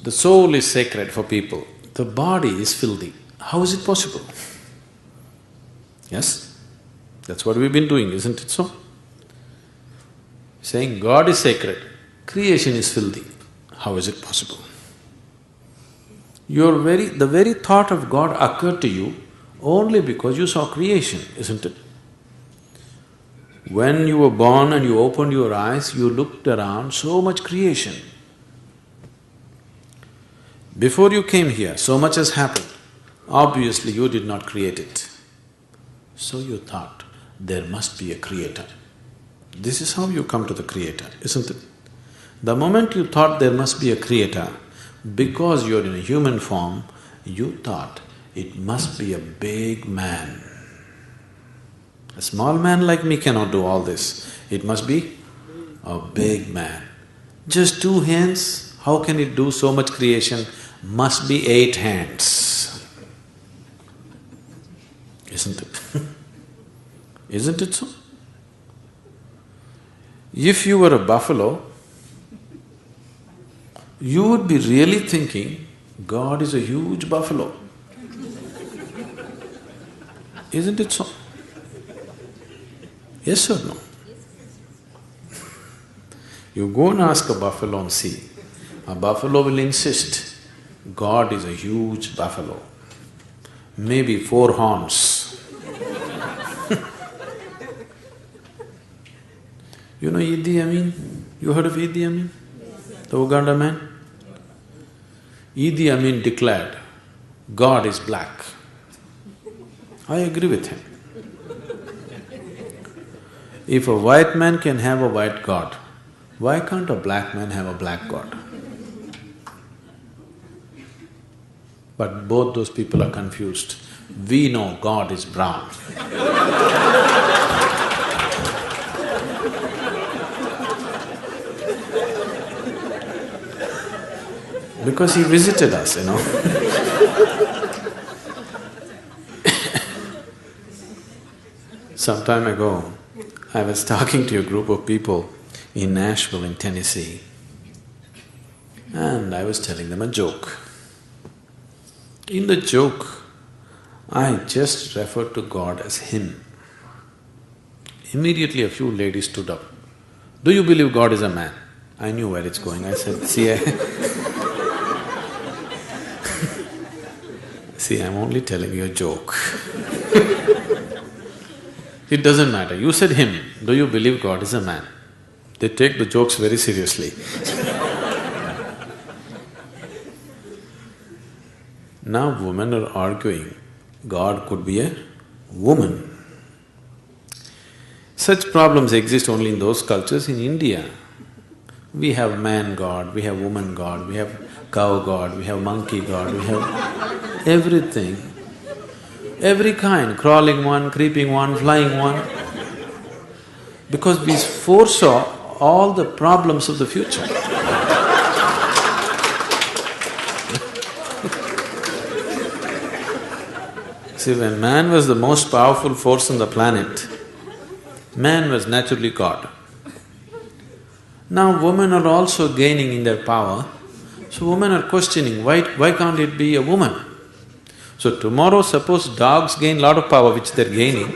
The soul is sacred for people, the body is filthy. How is it possible? Yes? That's what we've been doing, isn't it so? Saying God is sacred, creation is filthy. How is it possible? The very thought of God occurred to you only because you saw creation, isn't it? When you were born and you opened your eyes, you looked around, so much creation. Before you came here, so much has happened. Obviously, you did not create it. So you thought, there must be a creator. This is how you come to the creator, isn't it? The moment you thought there must be a creator, because you're in a human form, you thought it must be a big man. A small man like me cannot do all this. It must be a big man. Just 2 hands, how can it do so much creation? Must be 8 hands. Isn't it? Isn't it so? If you were a buffalo, you would be really thinking, God is a huge buffalo. Isn't it so? Yes or no? You go and ask a buffalo and see, a buffalo will insist, God is a huge buffalo, maybe 4 horns. You know Idi Amin? You heard of Idi Amin? The Uganda man? Idi Amin declared, God is black. I agree with him. If a white man can have a white God, why can't a black man have a black God? But both those people are confused. We know God is brown. Because he visited us, you know. Some time ago, I was talking to a group of people in Nashville in Tennessee, and I was telling them a joke. In the joke, I just referred to God as Him. Immediately a few ladies stood up. Do you believe God is a man? I knew where it's going. I said, see, I'm only telling you a joke. It doesn't matter. You said Him, do you believe God is a man? They take the jokes very seriously. Now women are arguing, God could be a woman. Such problems exist only in those cultures. In India, we have man God, we have woman God, we have cow God, we have monkey God, we have everything. Every kind, crawling one, creeping one, flying one. Because we foresaw all the problems of the future. See, when man was the most powerful force on the planet, man was naturally God. Now women are also gaining in their power, so women are questioning, why can't it be a woman? So tomorrow suppose dogs gain lot of power which they're gaining,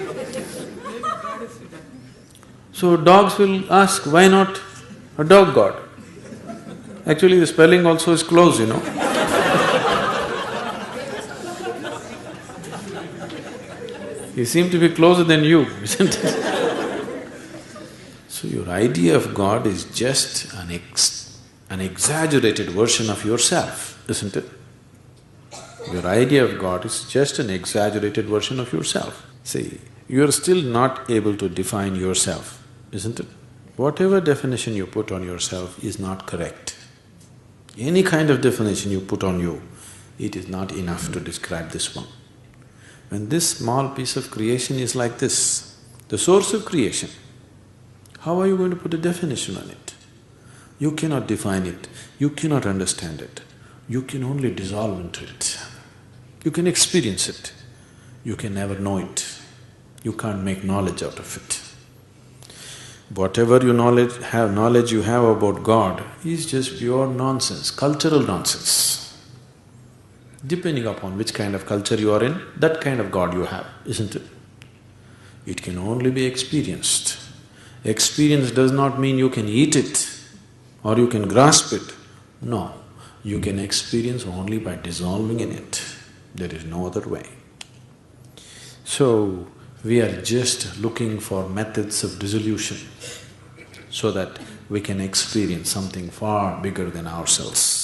so dogs will ask, why not a dog god? Actually the spelling also is close, you know. He seemed to be closer than you, isn't it? So your idea of God is just an exaggerated version of yourself, isn't it? Your idea of God is just an exaggerated version of yourself. See, you're still not able to define yourself, isn't it? Whatever definition you put on yourself is not correct. Any kind of definition you put on you, it is not enough to describe this one. When this small piece of creation is like this, the source of creation, how are you going to put a definition on it? You cannot define it, you cannot understand it, you can only dissolve into it. You can experience it, you can never know it, you can't make knowledge out of it. Whatever knowledge you have about God is just pure nonsense, cultural nonsense. Depending upon which kind of culture you are in, that kind of God you have, isn't it? It can only be experienced. Experience does not mean you can eat it or you can grasp it. No, you can experience only by dissolving in it. There is no other way. So, we are just looking for methods of dissolution so that we can experience something far bigger than ourselves.